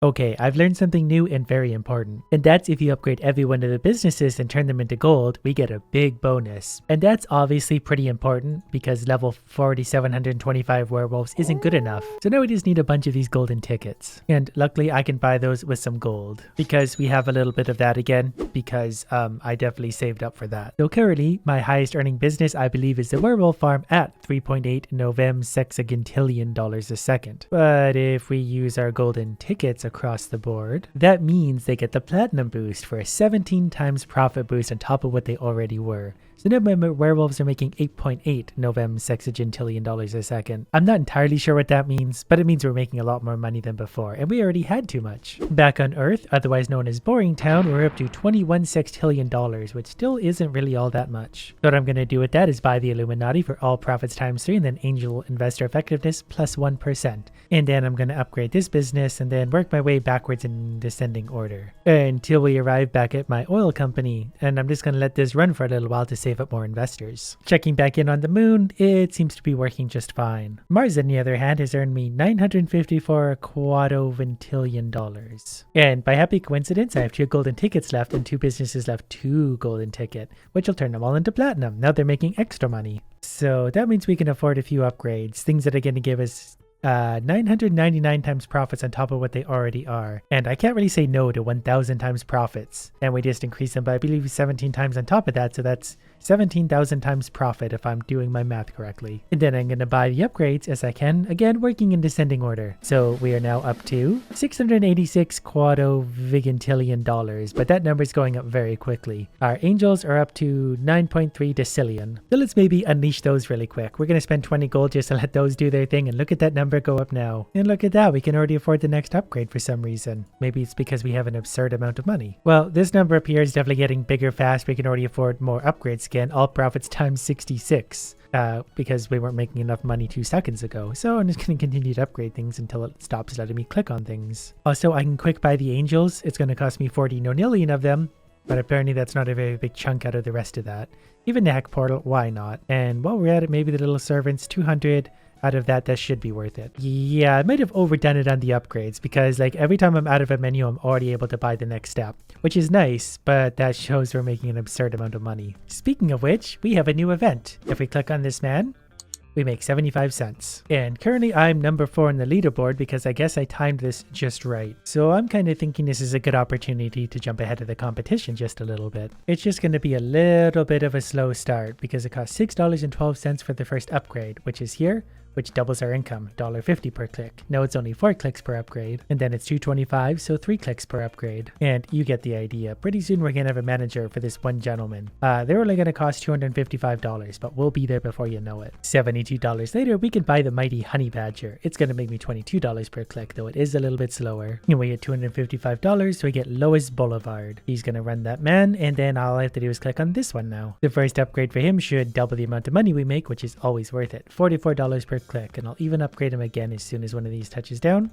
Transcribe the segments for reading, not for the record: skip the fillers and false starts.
Okay, I've learned something new and very important. And that's if you upgrade every one of the businesses and turn them into gold, we get a big bonus. And that's obviously pretty important because level 4725 werewolves isn't good enough. So now we just need a bunch of these golden tickets. And luckily I can buy those with some gold because we have a little bit of that again because I definitely saved up for that. So currently my highest earning business I believe is the werewolf farm at 3.8 novem sexagentillion dollars a second. But if we use our golden tickets across the board, that means they get the platinum boost for a 17 times profit boost on top of what they already were. So now my werewolves are making 8.8 novem sexagentillion dollars a second. I'm not entirely sure what that means, but it means we're making a lot more money than before, and we already had too much. Back on Earth, otherwise known as Boring Town, we're up to 21 sextillion dollars, which still isn't really all that much. So what I'm going to do with that is buy the Illuminati for all profits times 3 and then angel investor effectiveness plus 1%. And then I'm going to upgrade this business and then work my way backwards in descending order until we arrive back at my oil company. And I'm just going to let this run for a little while to save up more investors. Checking back in on the moon, it seems to be working just fine. Mars, on the other hand, has earned me 954 quadroventillion dollars. And by happy coincidence, I have 2 golden tickets left and 2 businesses left 2 golden ticket, which will turn them all into platinum. Now they're making extra money. So that means we can afford a few upgrades, things that are going to give us 999 times profits on top of what they already are. And I can't really say no to 1000 times profits. And we just increase them by, I believe, 17 times on top of that. So that's 17,000 times profit if I'm doing my math correctly. And then I'm going to buy the upgrades as I can, again working in descending order. So we are now up to 686 quadrovigintillion dollars, but that number is going up very quickly. Our angels are up to 9.3 decillion. So let's maybe unleash those really quick. We're going to spend 20 gold just to let those do their thing, and look at that number go up now. And look at that, we can already afford the next upgrade for some reason. Maybe it's because we have an absurd amount of money. Well, this number up here is definitely getting bigger fast. We can already afford more upgrades again. All profits times 66 because we weren't making enough money 2 seconds ago. So I'm just going to continue to upgrade things until it stops letting me click on things. Also, I can quick buy the angels. It's going to cost me 40 nonillion of them, but apparently that's not a very big chunk out of the rest of that. Even the hack portal, why not? And while we're at it, maybe the little servants, 200 out of that should be worth it. Yeah, I might have overdone it on the upgrades because like every time I'm out of a menu, I'm already able to buy the next step, which is nice, but that shows we're making an absurd amount of money. Speaking of which, we have a new event. If we click on this man, we make 75 cents. And currently I'm number 4 in the leaderboard because I guess I timed this just right. So I'm kind of thinking this is a good opportunity to jump ahead of the competition just a little bit. It's just going to be a little bit of a slow start because it costs $6.12 for the first upgrade, which is here, which doubles our income, $1.50 per click. Now it's only 4 clicks per upgrade, and then it's $2.25, so 3 clicks per upgrade. And you get the idea. Pretty soon we're gonna have a manager for this one gentleman. They're only gonna cost $255, but we'll be there before you know it. $72 later, we can buy the mighty honey badger. It's gonna make me $22 per click, though it is a little bit slower. And we get $255, so we get Lois Boulevard. He's gonna run that man, and then all I have to do is click on this one now. The first upgrade for him should double the amount of money we make, which is always worth it. $44 per click, and I'll even upgrade him again as soon as one of these touches down.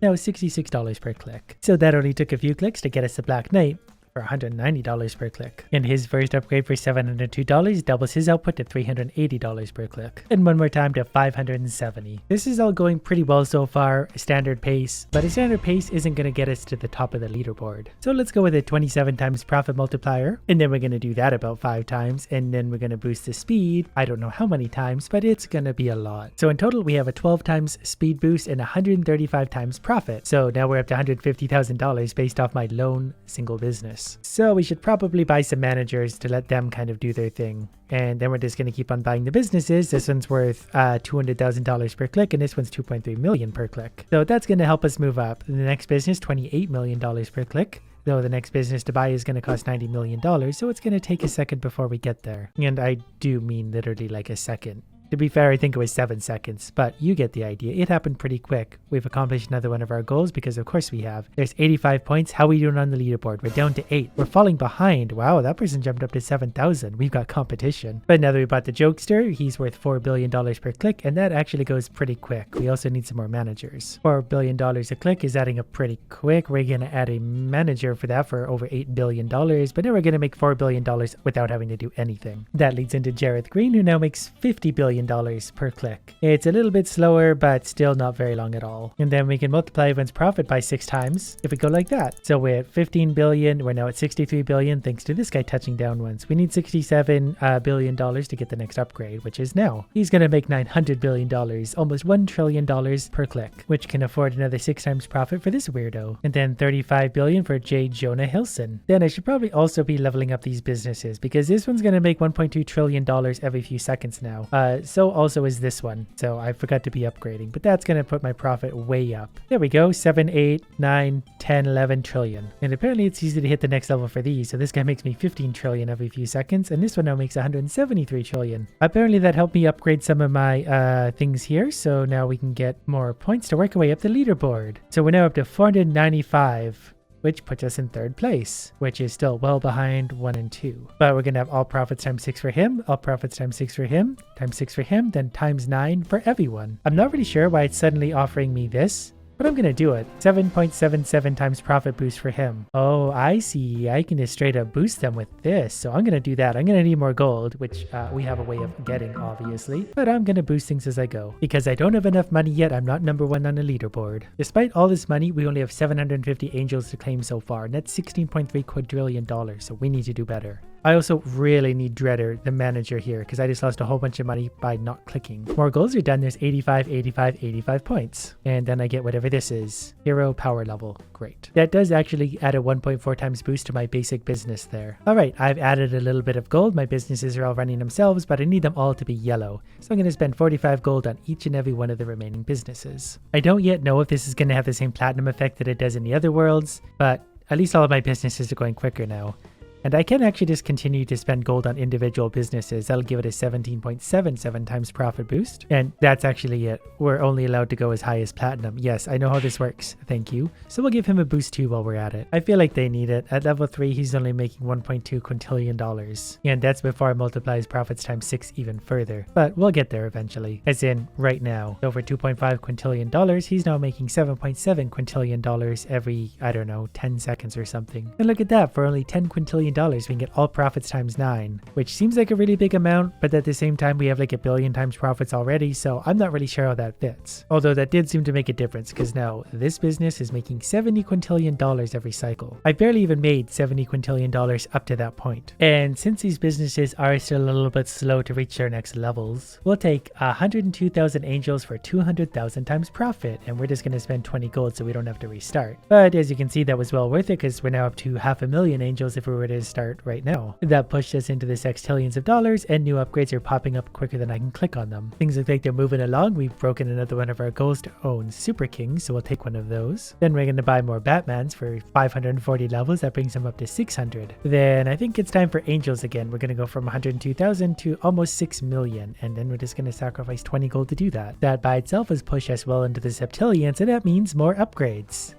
Now $66 per click. So that only took a few clicks to get us the Black Knight for $190 per click. And his first upgrade for $702 doubles his output to $380 per click. And one more time to $570. This is all going pretty well so far, standard pace, but a standard pace isn't going to get us to the top of the leaderboard. So let's go with a 27 times profit multiplier, and then we're going to do that about 5 times, and then we're going to boost the speed. I don't know how many times, but it's going to be a lot. So in total, we have a 12 times speed boost and 135 times profit. So now we're up to $150,000 based off my lone single business. So we should probably buy some managers to let them kind of do their thing. And then we're just going to keep on buying the businesses. This one's worth $200,000 per click, and this one's $2.3 million per click. So that's going to help us move up. The next business, $28 million per click. Though the next business to buy is going to cost $90 million, so it's going to take a second before we get there. And I do mean literally like a second. To be fair, I think it was 7 seconds, but you get the idea. It happened pretty quick. We've accomplished another one of our goals because of course we have. There's 85 points. How are we doing on the leaderboard? We're down to 8. We're falling behind. Wow, that person jumped up to 7,000. We've got competition. But now that we bought the jokester, he's worth $4 billion per click, and that actually goes pretty quick. We also need some more managers. $4 billion a click is adding up pretty quick. We're going to add a manager for that for over $8 billion, but now we're going to make $4 billion without having to do anything. That leads into Jareth Green, who now makes $50 billion billion per click. It's a little bit slower, but still not very long at all. And then we can multiply everyone's profit by 6 times if we go like that. So we're at 15 billion. We're now at 63 billion thanks to this guy touching down once. We need $67 billion to get the next upgrade, which is now. He's going to make $900 billion, almost $1 trillion per click, which can afford another 6 times profit for this weirdo. And then 35 billion for J. Jonah Hilson. Then I should probably also be leveling up these businesses because this one's going to make $1.2 trillion every few seconds now. So also is this one. So I forgot to be upgrading, but that's going to put my profit way up. There we go. 7, 8, 9, 10, 11 trillion. And apparently it's easy to hit the next level for these. So this guy makes me 15 trillion every few seconds. And this one now makes 173 trillion. Apparently that helped me upgrade some of my things here. So now we can get more points to work our way up the leaderboard. So we're now up to 495. Which puts us in 3rd place, which is still well behind 1 and 2. But we're going to have all profits times 6 for him, all profits times 6 for him, times 6 for him, then times 9 for everyone. I'm not really sure why it's suddenly offering me this, but I'm going to do it. 7.77 times profit boost for him. Oh, I see. I can just straight up boost them with this. So I'm going to do that. I'm going to need more gold, which we have a way of getting, obviously. But I'm going to boost things as I go. Because I don't have enough money yet, I'm not number 1 on the leaderboard. Despite all this money, we only have 750 angels to claim so far. And that's $16.3 quadrillion. So we need to do better. I also really need Dreader, the manager here, because I just lost a whole bunch of money by not clicking. More goals are done. There's 85, 85, 85 points. And then I get whatever this is. Hero power level. Great. That does actually add a 1.4 times boost to my basic business there. All right, I've added a little bit of gold. My businesses are all running themselves, but I need them all to be yellow. So I'm going to spend 45 gold on each and every one of the remaining businesses. I don't yet know if this is going to have the same platinum effect that it does in the other worlds, but at least all of my businesses are going quicker now. And I can actually just continue to spend gold on individual businesses. That'll give it a 17.77 times profit boost. And that's actually it. We're only allowed to go as high as platinum. Yes, I know how this works. Thank you. So we'll give him a boost too while we're at it. I feel like they need it. At level 3, he's only making $1.2 quintillion. And that's before I multiply his profits times 6 even further. But we'll get there eventually. As in, right now. Over $2.5 quintillion, he's now making $7.7 quintillion every, I don't know, 10 seconds or something. And look at that, for only $10 quintillion, we can get all profits times 9, which seems like a really big amount, but at the same time we have like 1 billion times profits already, so I'm not really sure how that fits. Although that did seem to make a difference, because now this business is making $70 quintillion every cycle. I barely even made $70 quintillion up to that point. And since these businesses are still a little bit slow to reach their next levels, we'll take 102,000 angels for 200,000 times profit, and we're just going to spend 20 gold so we don't have to restart. But as you can see, that was well worth it, because we're now up to 500,000 angels if we were to start right now. That pushed us into the sextillions of dollars, and new upgrades are popping up quicker than I can click on them. Things look like they're moving along. We've broken another one of our goals to own Super Kings, so we'll take one of those. Then we're going to buy more Batmans for 540 levels. That brings them up to 600. Then I think it's time for angels again. We're going to go from 102,000 to almost 6 million, and then we're just going to sacrifice 20 gold to do that. That by itself has pushed us well into the septillions, and that means more upgrades.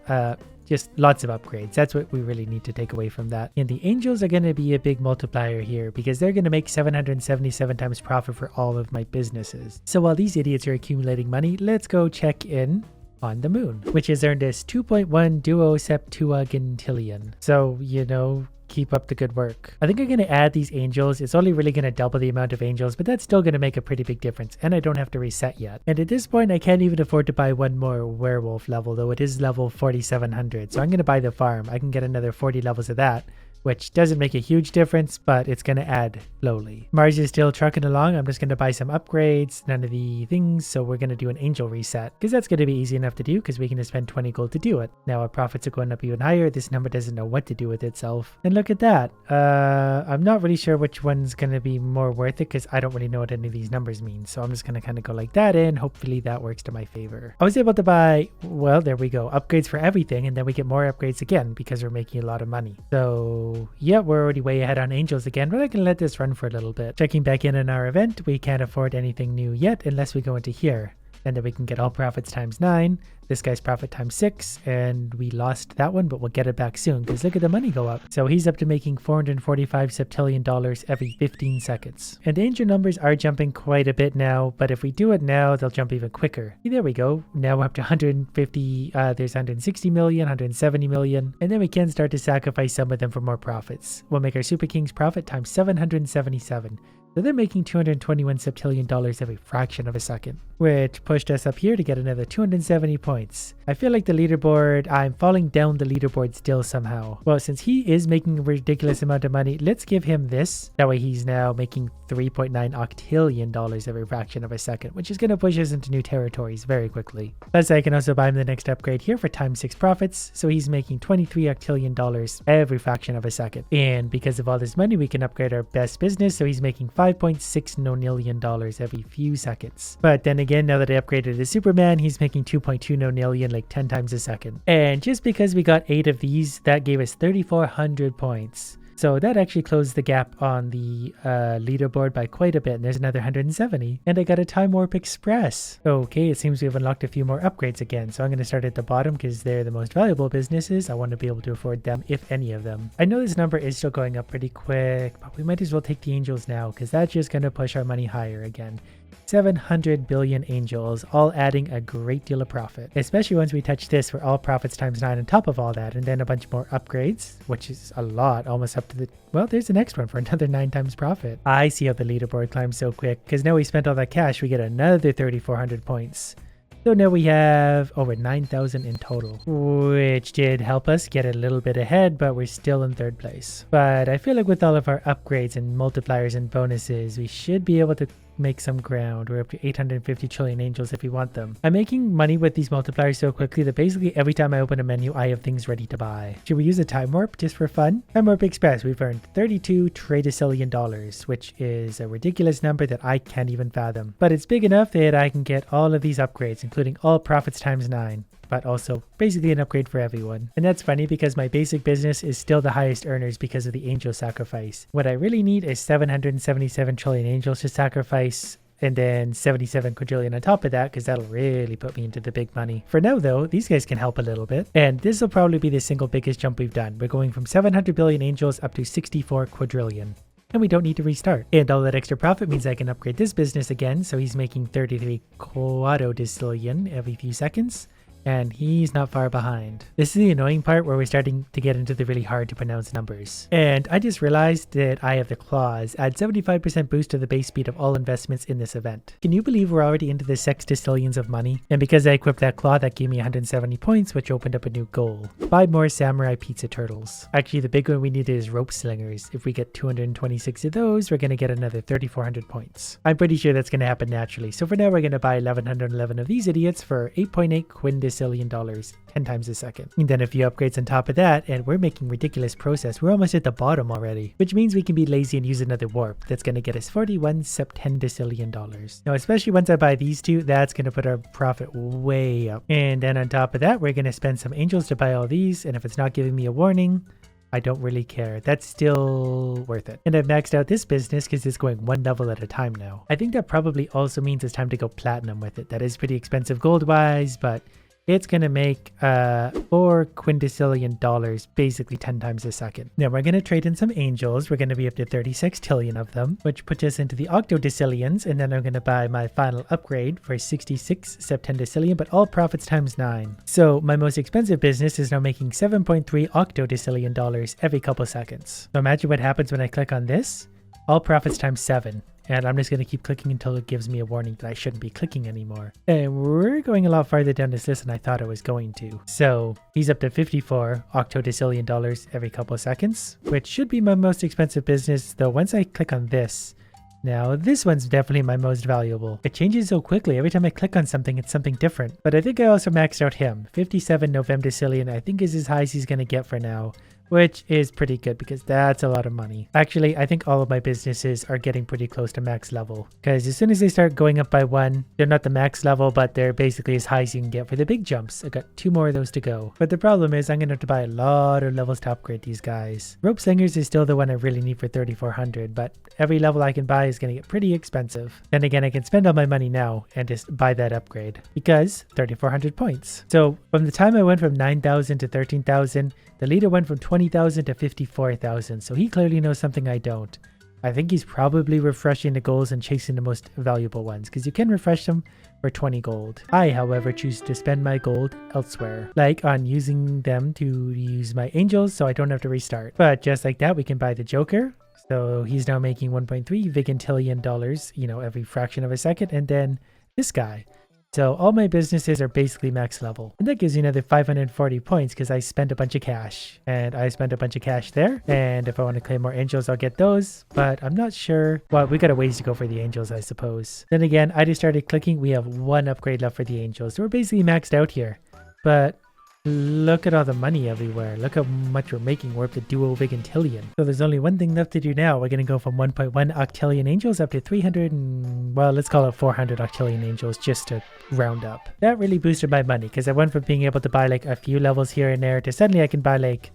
Just lots of upgrades. That's what we really need to take away from that. And the angels are going to be a big multiplier here because they're going to make 777 times profit for all of my businesses. So while these idiots are accumulating money, let's go check in on the moon, which has earned us 2.1 duo septuagentillion. So, you know, keep up the good work. I think I'm going to add these angels. It's only really going to double the amount of angels, but that's still going to make a pretty big difference, and I don't have to reset yet. And at this point, I can't even afford to buy one more werewolf level, though it is level 4700. So I'm going to buy the farm. I can get another 40 levels of that, which doesn't make a huge difference, but it's going to add slowly. Mars is still trucking along. I'm just going to buy some upgrades, none of the things, so we're going to do an angel reset, because that's going to be easy enough to do, because we can just spend 20 gold to do it. Now our profits are going up even higher. This number doesn't know what to do with itself. And look at that. I'm not really sure which one's going to be more worth it, because I don't really know what any of these numbers mean, so I'm just going to kind of go like that, and hopefully that works to my favor. I was able to buy, well, there we go, upgrades for everything, and then we get more upgrades again, because we're making a lot of money. So yeah, we're already way ahead on angels again, but I can let this run for a little bit. Checking back in on our event, we can't afford anything new yet unless we go into here. And then we can get all profits times 9, this guy's profit times 6, and we lost that one, but we'll get it back soon because look at the money go up. So he's up to making $445 septillion dollars every 15 seconds. And the angel numbers are jumping quite a bit now, but if we do it now, they'll jump even quicker. There we go. Now we're up to 150, there's 160 million, 170 million, and then we can start to sacrifice some of them for more profits. We'll make our Super King's profit times 777. So they're making 221 septillion dollars every fraction of a second, which pushed us up here to get another 270 points. I feel like the leaderboard, I'm falling down the leaderboard still somehow. Well, since he is making a ridiculous amount of money, let's give him this. That way he's now making 3.9 octillion dollars every fraction of a second, which is going to push us into new territories very quickly. Plus, I can also buy him the next upgrade here for times 6 profits, so he's making 23 octillion dollars every fraction of a second. And because of all this money, we can upgrade our best business, so he's making 5.6 nonillion dollars every few seconds. But then again, now that I upgraded to Superman, he's making 2.2 nonillion like 10 times a second. And just because we got 8 of these, that gave us 3,400 points. So that actually closed the gap on the leaderboard by quite a bit. And there's another 170. And I got a Time Warp Express. Okay, it seems we've unlocked a few more upgrades again. So I'm going to start at the bottom because they're the most valuable businesses. I want to be able to afford them, if any of them. I know this number is still going up pretty quick, but we might as well take the angels now because that's just going to push our money higher again. 700 billion angels, all adding a great deal of profit, especially once we touch this for all profits times 9 on top of all that, and then a bunch more upgrades, which is a lot, almost up to the, well, there's the next one for another 9 times profit. I see how the leaderboard climbs so quick, because now we spent all that cash, we get another 3,400 points. So now we have over 9,000 in total, which did help us get a little bit ahead, but we're still in 3rd place. But I feel like with all of our upgrades and multipliers and bonuses, we should be able to make some ground. We're up to 850 trillion angels if we want them. I'm making money with these multipliers so quickly that basically every time I open a menu, I have things ready to buy. Should we use a Time Warp just for fun? Time Warp Express, we've earned 32 trillion dollars, which is a ridiculous number that I can't even fathom. But it's big enough that I can get all of these upgrades, including all profits times 9. But also basically an upgrade for everyone. And that's funny because my basic business is still the highest earners because of the angel sacrifice. What I really need is 777 trillion angels to sacrifice, and then 77 quadrillion on top of that, because that'll really put me into the big money. For now though, these guys can help a little bit, and this will probably be the single biggest jump we've done. We're going from 700 billion angels up to 64 quadrillion. And we don't need to restart. And all that extra profit means I can upgrade this business again, so he's making 33 quadrillion every few seconds. And he's not far behind. This is the annoying part where we're starting to get into the really hard to pronounce numbers. And I just realized that I have the clause, add 75% boost to the base speed of all investments in this event. Can you believe we're already into the sextillions of money? And because I equipped that claw, that gave me 170 points, which opened up a new goal. 5 more samurai pizza turtles. Actually, the big one we need is rope slingers. If we get 226 of those, we're going to get another 3,400 points. I'm pretty sure that's going to happen naturally. So for now, we're going to buy 1,111 of these idiots for 8.8 quindecillion dollars, 10 times a second. And then a few upgrades on top of that, and we're making ridiculous progress. We're almost at the bottom already, which means we can be lazy and use another warp. That's going to get us 41 septendecillion dollars. Now, especially once I buy these two, that's going to put our profit way up. And then on top of that, we're going to spend some angels to buy all these, and if it's not giving me a warning, I don't really care. That's still worth it. And I've maxed out this business because it's going 1 level at a time now. I think that probably also means it's time to go platinum with it. That is pretty expensive gold-wise, but it's going to make 4 quindecillion dollars, basically 10 times a second. Now we're going to trade in some angels. We're going to be up to 36 trillion of them, which puts us into the octodecillions. And then I'm going to buy my final upgrade for 66 septendecillion, but all profits times 9. So my most expensive business is now making 7.3 octodecillion dollars every couple seconds. So imagine what happens when I click on this. All profits times 7. And I'm just going to keep clicking until it gives me a warning that I shouldn't be clicking anymore. And we're going a lot farther down this list than I thought I was going to. So he's up to 54 octodecillion dollars every couple of seconds, which should be my most expensive business. Though once I click on this, now this one's definitely my most valuable. It changes so quickly. Every time I click on something, it's something different. But I think I also maxed out him. 57 novemdecillion, I think is as high as he's going to get for now, which is pretty good because that's a lot of money. Actually, I think all of my businesses are getting pretty close to max level, because as soon as they start going up by 1, they're not the max level, but they're basically as high as you can get for the big jumps. I got 2 more of those to go. But the problem is I'm going to have to buy a lot of levels to upgrade these guys. Rope slingers is still the one I really need for 3,400, but every level I can buy is going to get pretty expensive. Then again, I can spend all my money now and just buy that upgrade because 3,400 points. So from the time I went from 9,000 to 13,000, the leader went from 20,000 to 54,000, so he clearly knows something I don't. I think he's probably refreshing the goals and chasing the most valuable ones, because you can refresh them for 20 gold. I, however, choose to spend my gold elsewhere, like on using them to use my angels so I don't have to restart. But just like that, we can buy the Joker. So he's now making 1.3 vigintillion dollars, you know, every fraction of a second. And then this guy. So all my businesses are basically max level. And that gives you another 540 points because I spent a bunch of cash. And I spent a bunch of cash there. And if I want to claim more angels, I'll get those. But I'm not sure. Well, we got a ways to go for the angels, I suppose. Then again, I just started clicking. We have one upgrade left for the angels. So we're basically maxed out here. But look at all the money everywhere. Look how much we're making. We're up to duo vigintillion. So there's only one thing left to do now. We're going to go from 1.1 octillion angels up to 300 and, well, let's call it 400 octillion angels just to round up. That really boosted my money because I went from being able to buy like a few levels here and there to suddenly I can buy like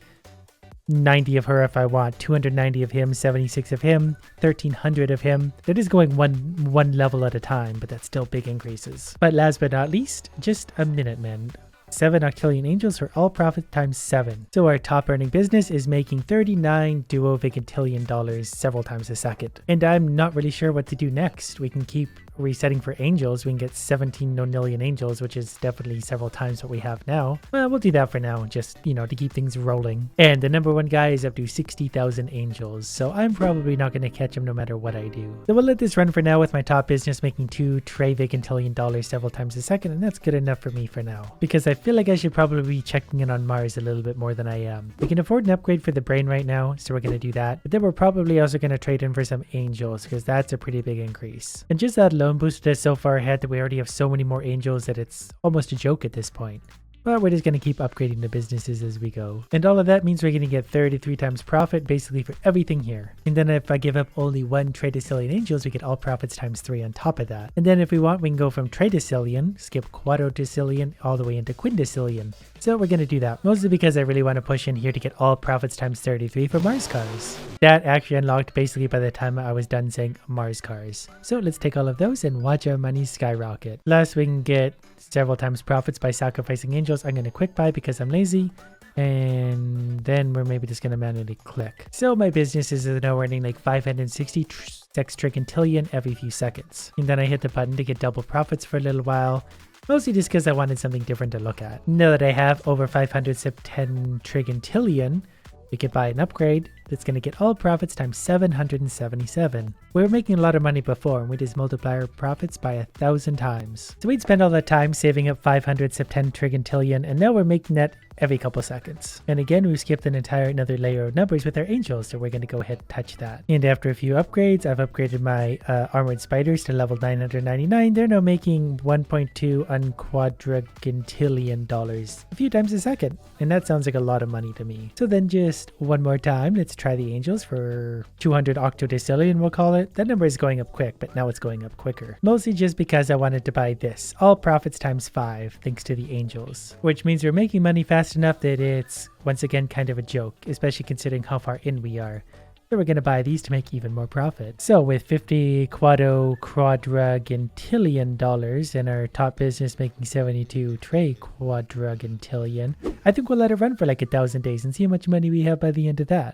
90 of her if I want, 290 of him, 76 of him, 1300 of him. That is going one level at a time, but that's still big increases. But last but not least, just a minute, man. 7 octillion angels for all profit times 7. So our top earning business is making 39 duo vigintillion dollars several times a second. And I'm not really sure what to do next. We can keep resetting for angels. We can get 17 nonillion angels, which is definitely several times what we have now. Well, we'll do that for now, just, you know, to keep things rolling. And the number one guy is up to 60,000 angels. So I'm probably not going to catch him no matter what I do. So we'll let this run for now with my top business making 2 tray vigintillion dollars several times a second. And that's good enough for me for now. Because I feel like I should probably be checking in on Mars a little bit more than I am. We can afford an upgrade for the brain right now, so we're going to do that. But then we're probably also going to trade in for some angels because that's a pretty big increase. And just that alone boosted us so far ahead that we already have so many more angels that it's almost a joke at this point. But we're just going to keep upgrading the businesses as we go. And all of that means we're going to get 33 times profit basically for everything here. And then if I give up only 1 tradecillion angels, we get all profits times 3 on top of that. And then if we want, we can go from tradecillion, skip quadrodecillion, all the way into quindecillion. So we're going to do that, mostly because I really want to push in here to get all profits times 33 for Mars cars. That actually unlocked basically by the time I was done saying Mars cars. So let's take all of those and watch our money skyrocket. Plus we can get several times profits by sacrificing angels. I'm going to quick buy because I'm lazy. And then we're maybe just going to manually click. So my businesses are now earning like 566 trigintillion every few seconds. And then I hit the button to get double profits for a little while. Mostly just because I wanted something different to look at. Now that I have over 510 trigintillion, we could buy an upgrade that's going to get all profits times 777. We were making a lot of money before and we just multiply our profits by 1,000 times. So we'd spend all that time saving up 510 trigintillion and now we're making that every couple seconds. And again, we skipped another layer of numbers with our angels, so we're going to go ahead and touch that. And after a few upgrades, I've upgraded my armored spiders to level 999. They're now making 1.2 unquadrigintillion dollars a few times a second. And that sounds like a lot of money to me. So then just one more time, let's try the angels for 200 octodecillion, we'll call it. That number is going up quick, but now it's going up quicker. Mostly just because I wanted to buy this. All profits times 5 thanks to the angels. Which means we're making money fast enough that it's once again kind of a joke, especially considering how far in we are. So we're going to buy these to make even more profit. So with 50 quadrigintillion dollars and our top business making 72 tray quadrigintillion, I think we'll let it run for like 1,000 days and see how much money we have by the end of that.